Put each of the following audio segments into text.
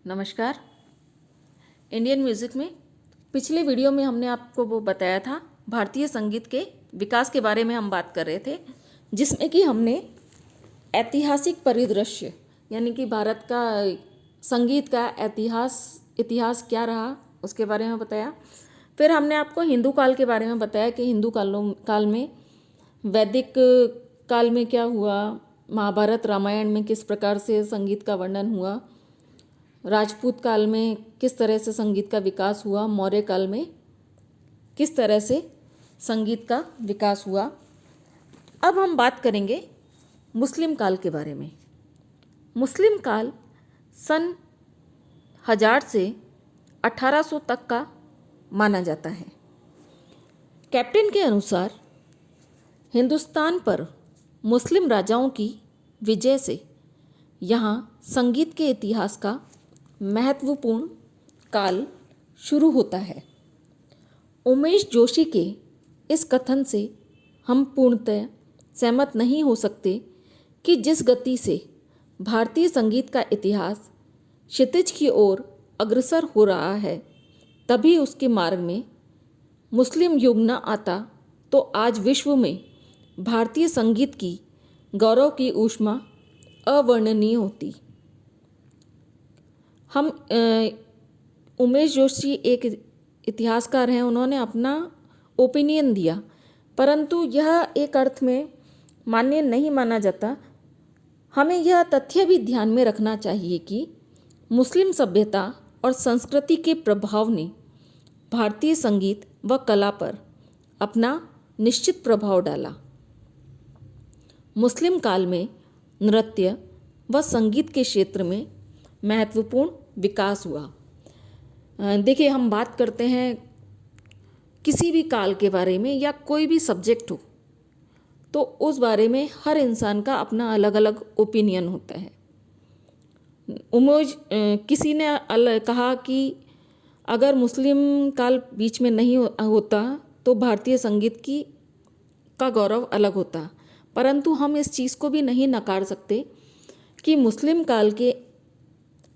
नमस्कार। Indian music में पिछले वीडियो में हमने आपको वो बताया था, भारतीय संगीत के विकास के बारे में हम बात कर रहे थे, जिसमें कि हमने ऐतिहासिक परिदृश्य यानी कि भारत का संगीत का इतिहास क्या रहा उसके बारे में बताया। फिर हमने आपको हिंदू काल के बारे में बताया कि हिंदू काल में वैदिक काल में क्या हुआ, महाभारत रामायण में किस प्रकार से संगीत का वर्णन हुआ, राजपूत काल में किस तरह से संगीत का विकास हुआ, मौर्य काल में किस तरह से संगीत का विकास हुआ। अब हम बात करेंगे मुस्लिम काल के बारे में। मुस्लिम काल सन 1000 से 1800 तक का माना जाता है। कैप्टन के अनुसार हिंदुस्तान पर मुस्लिम राजाओं की विजय से यहाँ संगीत के इतिहास का महत्वपूर्ण काल शुरू होता है। उमेश जोशी के इस कथन से हम पूर्णतः सहमत नहीं हो सकते कि जिस गति से भारतीय संगीत का इतिहास क्षितिज की ओर अग्रसर हो रहा है, तभी उसके मार्ग में मुस्लिम युग न आता तो आज विश्व में भारतीय संगीत की गौरव की ऊष्मा अवर्णनीय होती। हम उमेश जोशी एक इतिहासकार हैं, उन्होंने अपना ओपिनियन दिया, परंतु यह एक अर्थ में मान्य नहीं माना जाता। हमें यह तथ्य भी ध्यान में रखना चाहिए कि मुस्लिम सभ्यता और संस्कृति के प्रभाव ने भारतीय संगीत व कला पर अपना निश्चित प्रभाव डाला। मुस्लिम काल में नृत्य व संगीत के क्षेत्र में महत्वपूर्ण विकास हुआ। देखिए, हम बात करते हैं किसी भी काल के बारे में या कोई भी सब्जेक्ट हो, तो उस बारे में हर इंसान का अपना अलग अलग ओपिनियन होता है। किसी ने कहा कि अगर मुस्लिम काल बीच में नहीं होता तो भारतीय संगीत का गौरव अलग होता, परंतु हम इस चीज़ को भी नहीं नकार सकते कि मुस्लिम काल के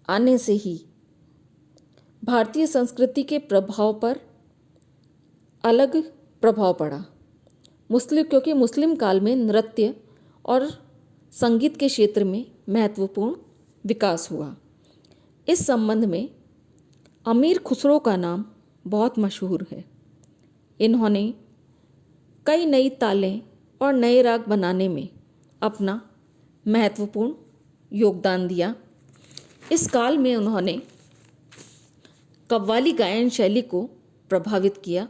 आने से ही भारतीय संस्कृति के प्रभाव पर अलग प्रभाव पड़ा। क्योंकि मुस्लिम काल में नृत्य और संगीत के क्षेत्र में महत्वपूर्ण विकास हुआ। इस संबंध में अमीर खुसरो का नाम बहुत मशहूर है। इन्होंने कई नई तालें और नए राग बनाने में अपना महत्वपूर्ण योगदान दिया। इस काल में उन्होंने कव्वाली गायन शैली को प्रभावित किया।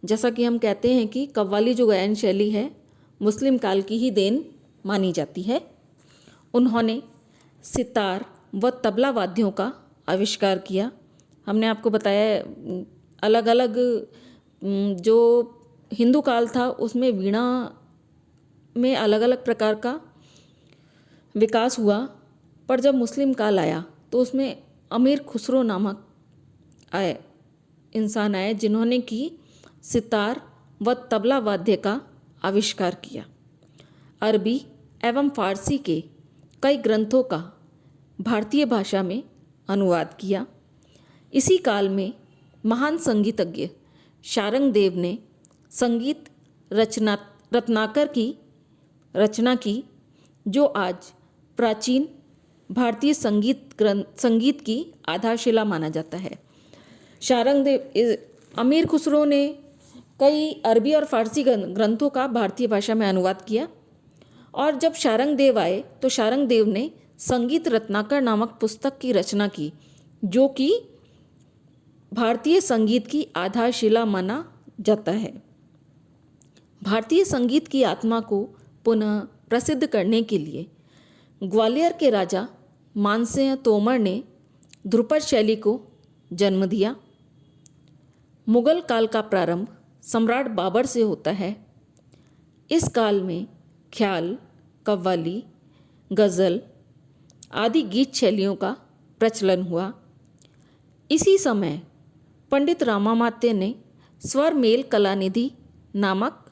जैसा कि हम कहते हैं कि कव्वाली जो गायन शैली है मुस्लिम काल की ही देन मानी जाती है। उन्होंने सितार व तबला वाद्यों का आविष्कार किया। हमने आपको बताया अलग अलग जो हिंदू काल था उसमें वीणा में अलग अलग प्रकार का विकास हुआ, पर जब मुस्लिम काल आया तो उसमें अमीर खुसरो नामक इंसान आए जिन्होंने कि सितार व तबला वाद्य का आविष्कार किया। अरबी एवं फारसी के कई ग्रंथों का भारतीय भाषा में अनुवाद किया। इसी काल में महान संगीतज्ञ शारंग देव ने संगीत रत्नाकर की रचना की, जो आज प्राचीन भारतीय संगीत की आधारशिला माना जाता है। अमीर खुसरो ने कई अरबी और फारसी ग्रंथों का भारतीय भाषा में अनुवाद किया, और जब शारंग देव आए तो शारंग देव ने संगीत रत्नाकर नामक पुस्तक की रचना की, जो कि भारतीय संगीत की आधारशिला माना जाता है। भारतीय संगीत की आत्मा को पुनः प्रसिद्ध करने के लिए ग्वालियर के राजा मानसिंह तोमर ने ध्रुपद शैली को जन्म दिया। मुगल काल का प्रारंभ सम्राट बाबर से होता है। इस काल में ख्याल, कव्वाली, गज़ल आदि गीत शैलियों का प्रचलन हुआ। इसी समय पंडित रामामात्य ने स्वर मेल कलानिधि नामक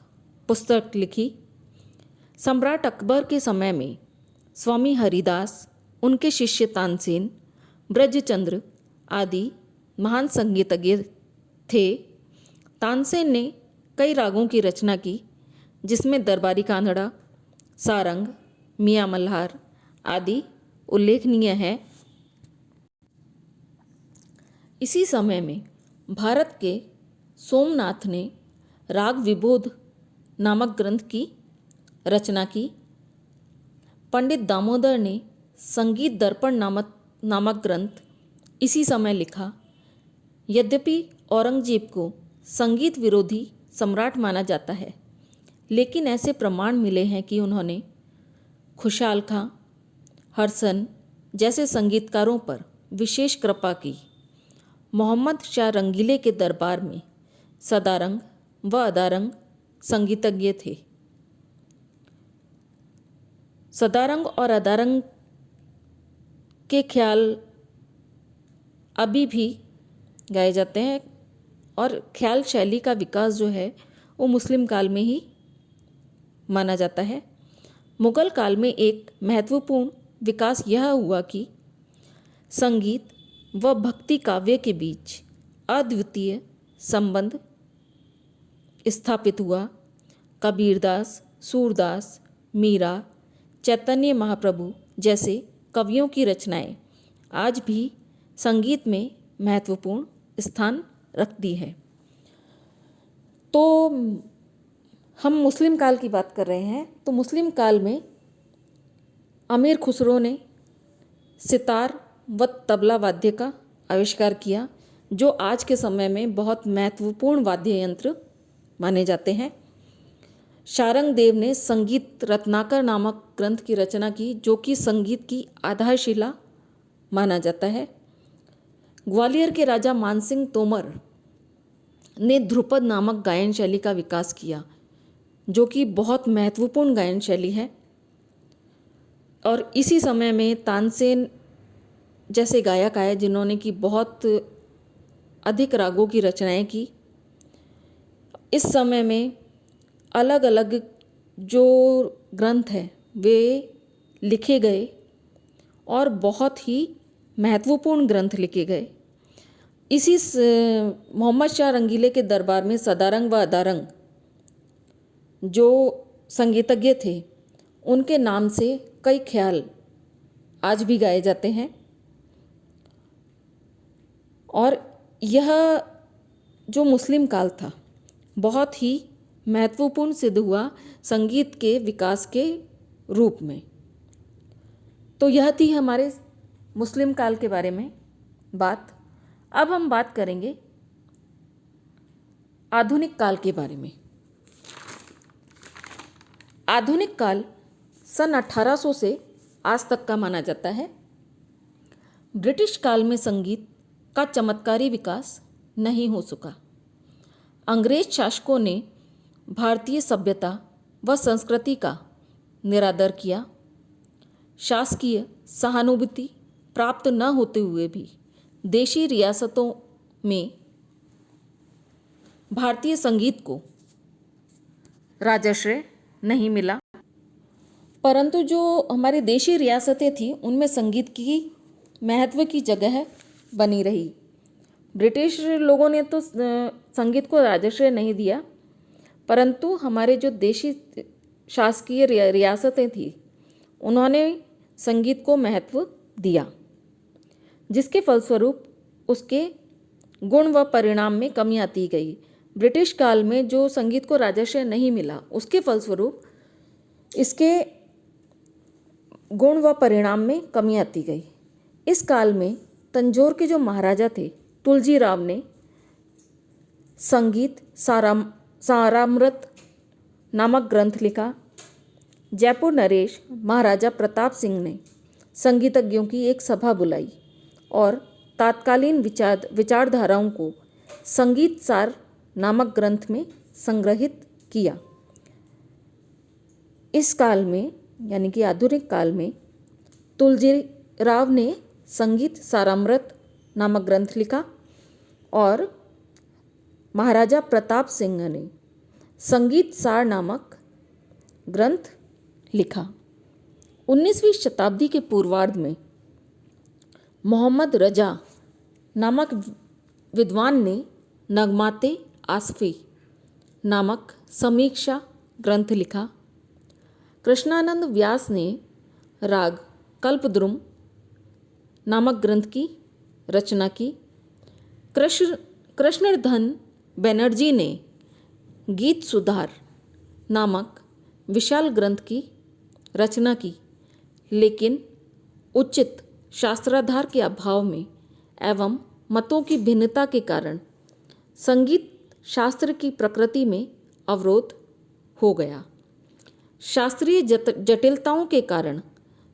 पुस्तक लिखी। सम्राट अकबर के समय में स्वामी हरिदास, उनके शिष्य तानसेन ब्रजचंद्र आदि महान संगीतज्ञ थे। तानसेन ने कई रागों की रचना की, जिसमें दरबारी कांधड़ा, सारंग, मियाँ मल्हार आदि उल्लेखनीय हैं। इसी समय में भारत के सोमनाथ ने राग विबोध नामक ग्रंथ की रचना की। पंडित दामोदर ने संगीत दर्पण नामक ग्रंथ इसी समय लिखा। यद्यपि औरंगजेब को संगीत विरोधी सम्राट माना जाता है, लेकिन ऐसे प्रमाण मिले हैं कि उन्होंने खुशाल खां, हरसन जैसे संगीतकारों पर विशेष कृपा की। मोहम्मद शाह रंगीले के दरबार में सदारंग व अदारंग संगीतज्ञ थे। सदारंग और अदारंग के ख्याल अभी भी गाए जाते हैं और ख्याल शैली का विकास जो है वो मुस्लिम काल में ही माना जाता है। मुगल काल में एक महत्वपूर्ण विकास यह हुआ कि संगीत व भक्ति काव्य के बीच अद्वितीय संबंध स्थापित हुआ। कबीरदास, सूरदास, मीरा, चैतन्य महाप्रभु जैसे कवियों की रचनाएं आज भी संगीत में महत्वपूर्ण स्थान रखती है। तो हम मुस्लिम काल की बात कर रहे हैं, तो मुस्लिम काल में अमीर खुसरो ने सितार व तबला वाद्य का आविष्कार किया, जो आज के समय में बहुत महत्वपूर्ण वाद्य यंत्र माने जाते हैं। शारंग देव ने संगीत रत्नाकर नामक ग्रंथ की रचना की, जो कि संगीत की आधारशिला माना जाता है। ग्वालियर के राजा मानसिंह तोमर ने ध्रुपद नामक गायन शैली का विकास किया, जो कि बहुत महत्वपूर्ण गायन शैली है। और इसी समय में तानसेन जैसे गायक आए, जिन्होंने कि बहुत अधिक रागों की रचनाएं की। इस समय में अलग अलग जो ग्रंथ हैं वे लिखे गए और बहुत ही महत्वपूर्ण ग्रंथ लिखे गए। इसी मोहम्मद शाह रंगीले के दरबार में सदारंग व अदारंग जो संगीतज्ञ थे, उनके नाम से कई ख्याल आज भी गाए जाते हैं। और यह जो मुस्लिम काल था, बहुत ही महत्वपूर्ण सिद्ध हुआ संगीत के विकास के रूप में। तो यह थी हमारे मुस्लिम काल के बारे में बात। अब हम बात करेंगे आधुनिक काल के बारे में। आधुनिक काल सन 1800 से आज तक का माना जाता है। ब्रिटिश काल में संगीत का चमत्कारी विकास नहीं हो सका। अंग्रेज शासकों ने भारतीय सभ्यता व संस्कृति का निरादर किया। शासकीय सहानुभूति प्राप्त न होते हुए भी देशी रियासतों में भारतीय संगीत को राजश्रय नहीं मिला, परंतु जो हमारी देशी रियासतें थी उनमें संगीत की महत्व की जगह बनी रही। ब्रिटिश लोगों ने तो संगीत को राजश्रय नहीं दिया, परंतु हमारे जो देशी शासकीय रियासतें थी उन्होंने संगीत को महत्व दिया, जिसके फलस्वरूप उसके गुण व परिणाम में कमी आती गई। ब्रिटिश काल में जो संगीत को राजश्रय नहीं मिला, उसके फलस्वरूप इसके गुण व परिणाम में कमी आती गई। इस काल में तंजौर के जो महाराजा थे तुलजी राव ने संगीत सारामृत नामक ग्रंथ लिखा। जयपुर नरेश महाराजा प्रताप सिंह ने संगीतज्ञों की एक सभा बुलाई और तात्कालीन विचारधाराओं को संगीत सार नामक ग्रंथ में संग्रहित किया। इस काल में यानी कि आधुनिक काल में तुलजी राव ने संगीत सारामृत नामक ग्रंथ लिखा और महाराजा प्रताप सिंह ने संगीत सार नामक ग्रंथ लिखा। 19वीं शताब्दी के पूर्वार्ध में मोहम्मद रजा नामक विद्वान ने नगमाते आसफ़ी नामक समीक्षा ग्रंथ लिखा। कृष्णानंद व्यास ने राग कल्पद्रुम नामक ग्रंथ की रचना की। कृष्णधन बनर्जी ने गीत सुधार नामक विशाल ग्रंथ की रचना की, लेकिन उचित शास्त्राधार के अभाव में एवं मतों की भिन्नता के कारण संगीत शास्त्र की प्रकृति में अवरोध हो गया। शास्त्रीय जटिलताओं के कारण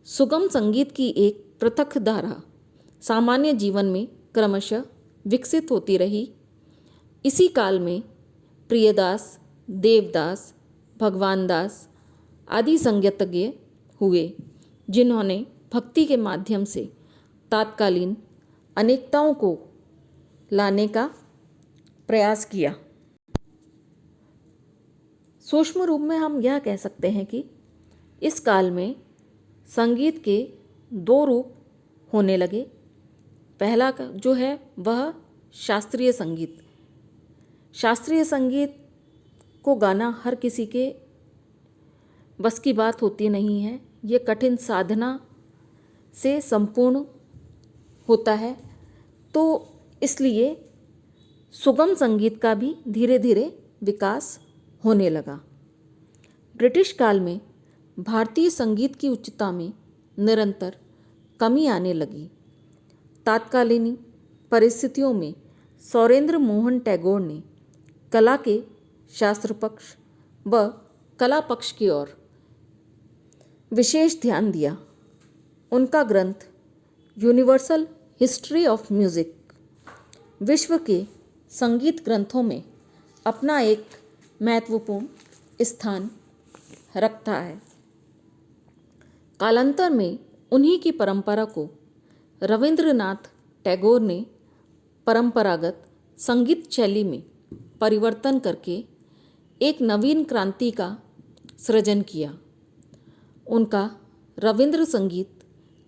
सुगम संगीत की एक पृथक धारा सामान्य जीवन में क्रमशः विकसित होती रही। इसी काल में प्रियदास, देवदास, भगवानदास आदि संगीतज्ञ हुए, जिन्होंने भक्ति के माध्यम से तात्कालीन अनेकताओं को लाने का प्रयास किया। सूक्ष्म रूप में हम यह कह सकते हैं कि इस काल में संगीत के दो रूप होने लगे। पहला जो है वह शास्त्रीय संगीत। शास्त्रीय संगीत को गाना हर किसी के बस की बात होती नहीं है। ये कठिन साधना से संपूर्ण होता है, तो इसलिए सुगम संगीत का भी धीरे धीरे विकास होने लगा। ब्रिटिश काल में भारतीय संगीत की उच्चता में निरंतर कमी आने लगी। तात्कालीन परिस्थितियों में सौरेंद्र मोहन टैगोर ने कला के शास्त्र पक्ष व कला पक्ष की ओर विशेष ध्यान दिया। उनका ग्रंथ यूनिवर्सल हिस्ट्री ऑफ म्यूज़िक विश्व के संगीत ग्रंथों में अपना एक महत्वपूर्ण स्थान रखता है। कालांतर में उन्हीं की परंपरा को रविंद्रनाथ टैगोर ने परंपरागत संगीत शैली में परिवर्तन करके एक नवीन क्रांति का सृजन किया। उनका रविंद्र संगीत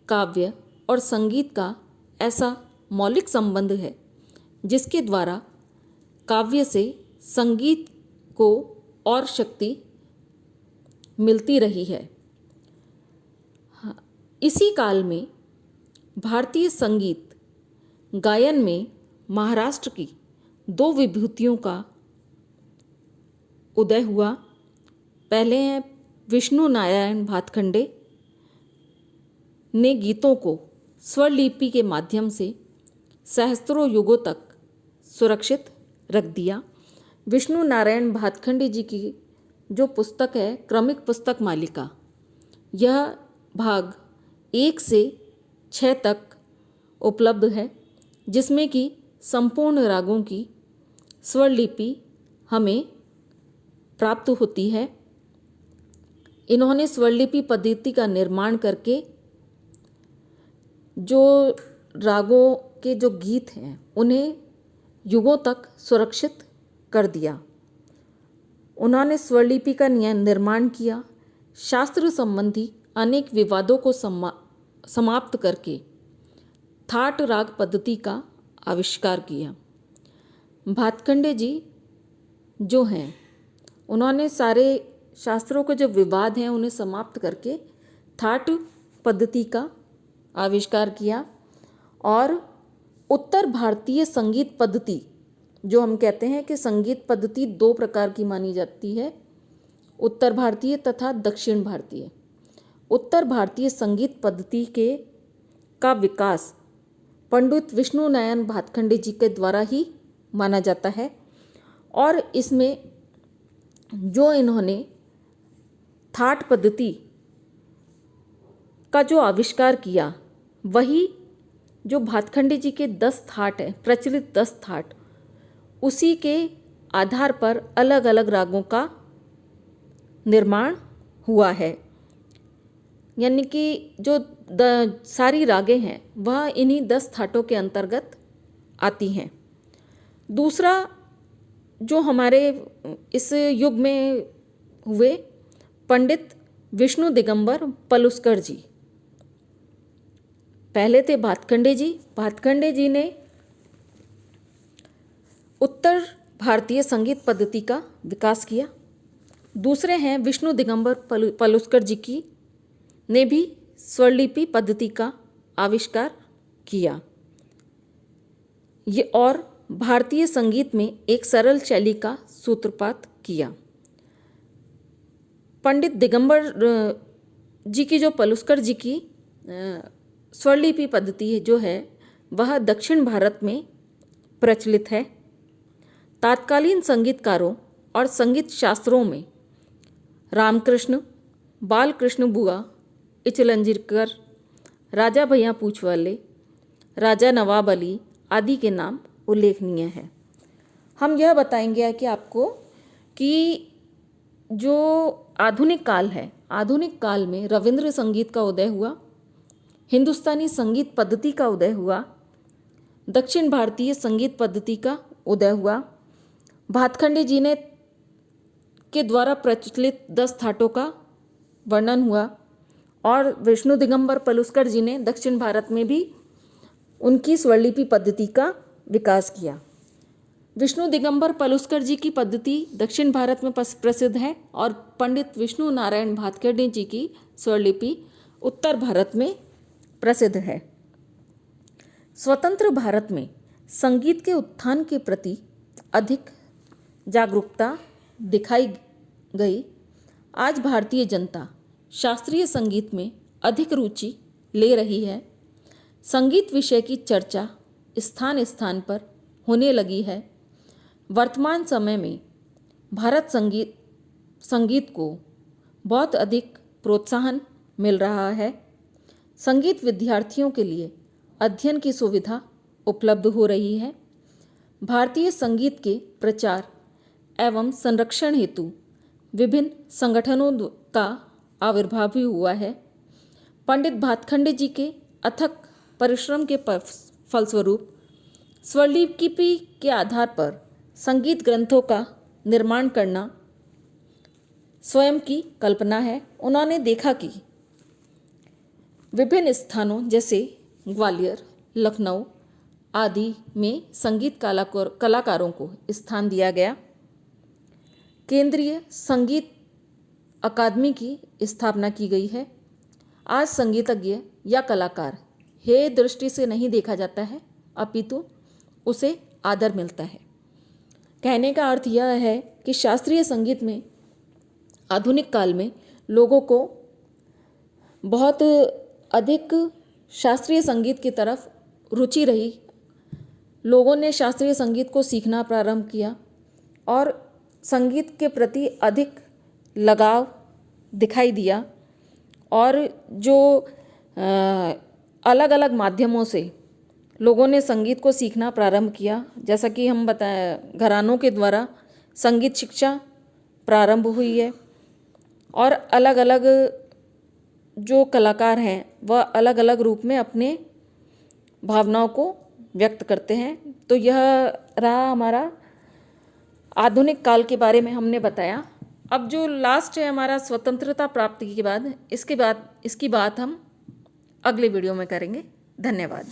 काव्य और संगीत का ऐसा मौलिक संबंध है जिसके द्वारा काव्य से संगीत को और शक्ति मिलती रही है। इसी काल में भारतीय संगीत गायन में महाराष्ट्र की दो विभूतियों का उदय हुआ। पहले हैं विष्णु नारायण भातखंडे ने गीतों को स्वर लिपि के माध्यम से सहस्त्रों युगों तक सुरक्षित रख दिया। विष्णु नारायण भातखंडे जी की जो पुस्तक है क्रमिक पुस्तक मालिका, यह भाग 1 से 6 तक उपलब्ध है, जिसमें कि संपूर्ण रागों की स्वर लिपि हमें प्राप्त होती है। इन्होंने स्वरलिपि पद्धति का निर्माण करके जो रागों के जो गीत हैं उन्हें युगों तक सुरक्षित कर दिया। उन्होंने स्वरलिपि का निर्माण किया, शास्त्र संबंधी अनेक विवादों को समाप्त करके थाट राग पद्धति का आविष्कार किया। भातखंडे जी जो हैं उन्होंने सारे शास्त्रों के जो विवाद हैं उन्हें समाप्त करके थाट पद्धति का आविष्कार किया। और उत्तर भारतीय संगीत पद्धति, जो हम कहते हैं कि संगीत पद्धति 2 प्रकार की मानी जाती है, उत्तर भारतीय तथा दक्षिण भारतीय। उत्तर भारतीय संगीत पद्धति का विकास पंडित विष्णु नारायण भातखंडे जी के द्वारा ही माना जाता है। और इसमें जो इन्होंने थाट पद्धति का जो आविष्कार किया, वही जो भातखंडे जी के 10 थाट हैं, प्रचलित 10 थाट, उसी के आधार पर अलग अलग रागों का निर्माण हुआ है। यानी कि जो सारी रागें हैं वह इन्हीं 10 थाटों के अंतर्गत आती हैं। दूसरा जो हमारे इस युग में हुए पंडित विष्णु दिगंबर पलुस्कर जी, पहले थे भातखंडे जी। भातखंडे जी ने उत्तर भारतीय संगीत पद्धति का विकास किया। दूसरे हैं विष्णु दिगंबर पलुस्कर जी की ने भी स्वरलिपि पद्धति का आविष्कार किया। ये और भारतीय संगीत में एक सरल शैली का सूत्रपात किया। पंडित दिगंबर जी की जो पलुस्कर जी की स्वरलिपि पद्धति जो है वह दक्षिण भारत में प्रचलित है। तात्कालीन संगीतकारों और संगीत शास्त्रों में रामकृष्ण, बालकृष्ण बुआ इचलंजीकर, राजा भैया पूछवाले, राजा नवाब अली आदि के नाम उल्लेखनीय हैं। हम यह बताएंगे कि आपको कि जो आधुनिक काल है, आधुनिक काल में रविंद्र संगीत का उदय हुआ, हिंदुस्तानी संगीत पद्धति का उदय हुआ, दक्षिण भारतीय संगीत पद्धति का उदय हुआ, भातखंडे जी ने के द्वारा प्रचलित 10 थाटों का वर्णन हुआ और विष्णु दिगंबर पलुस्कर जी ने दक्षिण भारत में भी उनकी स्वरलिपि पद्धति का विकास किया। विष्णु दिगंबर पलुस्कर जी की पद्धति दक्षिण भारत में प्रसिद्ध है और पंडित विष्णु नारायण भातखंडे जी की स्वरलिपि उत्तर भारत में प्रसिद्ध है। स्वतंत्र भारत में संगीत के उत्थान के प्रति अधिक जागरूकता दिखाई गई। आज भारतीय जनता शास्त्रीय संगीत में अधिक रुचि ले रही है। संगीत विषय की चर्चा स्थान स्थान पर होने लगी है। वर्तमान समय में भारत संगीत को बहुत अधिक प्रोत्साहन मिल रहा है। संगीत विद्यार्थियों के लिए अध्ययन की सुविधा उपलब्ध हो रही है। भारतीय संगीत के प्रचार एवं संरक्षण हेतु विभिन्न संगठनों का आविर्भाव भी हुआ है। पंडित भातखंडे जी के अथक परिश्रम के फलस्वरूप स्वरलिपि के आधार पर संगीत ग्रंथों का निर्माण करना स्वयं की कल्पना है। उन्होंने देखा कि विभिन्न स्थानों जैसे ग्वालियर, लखनऊ आदि में संगीत कलाकारों को स्थान दिया गया। केंद्रीय संगीत अकादमी की स्थापना की गई है। आज संगीतज्ञ या कलाकार हे दृष्टि से नहीं देखा जाता है, अपितु उसे आदर मिलता है। कहने का अर्थ यह है कि शास्त्रीय संगीत में आधुनिक काल में लोगों को बहुत अधिक शास्त्रीय संगीत की तरफ रुचि रही। लोगों ने शास्त्रीय संगीत को सीखना प्रारंभ किया और संगीत के प्रति अधिक लगाव दिखाई दिया और जो अलग अलग माध्यमों से लोगों ने संगीत को सीखना प्रारंभ किया, जैसा कि हम बताए घरानों के द्वारा संगीत शिक्षा प्रारंभ हुई है और अलग अलग जो कलाकार हैं वह अलग अलग रूप में अपने भावनाओं को व्यक्त करते हैं। तो यह रहा हमारा आधुनिक काल के बारे में हमने बताया। अब जो लास्ट है हमारा स्वतंत्रता प्राप्ति के बाद, इसकी बात हम अगले वीडियो में करेंगे। धन्यवाद।